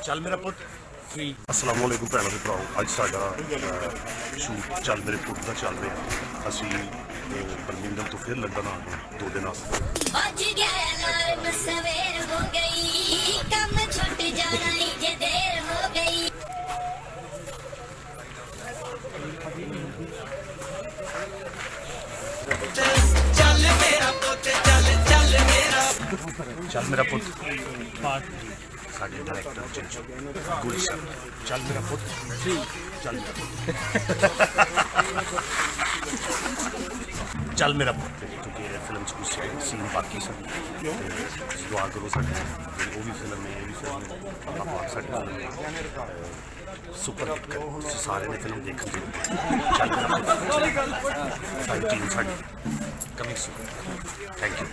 ਚੱਲ ਮੇਰਾ ਪੁੱਤ ਫ੍ਰੀ। अस्सलाम वालेकुम भैनों ते भराओ, अज साडा शूट चल मेरे पुट का चल रहा। असी बर्मिंघम तो फिर लंदन आ गए 2 दिन चल मेरा पुत साडे डायरेक्टर चिंचू गुलशन। चल मेरा पुत चल मेरा पुत चल मेरा पुत क्योंकि फिल्म कुछ सीन बाकी सन दुआ करो साडे वो भी फिल्म है ये भी फिल्म है आप साडे सुपर हिट कर सारे ने फिल्म देखनी चाहिए। चल मेरा पुत सारी team sari coming soon. Thank you.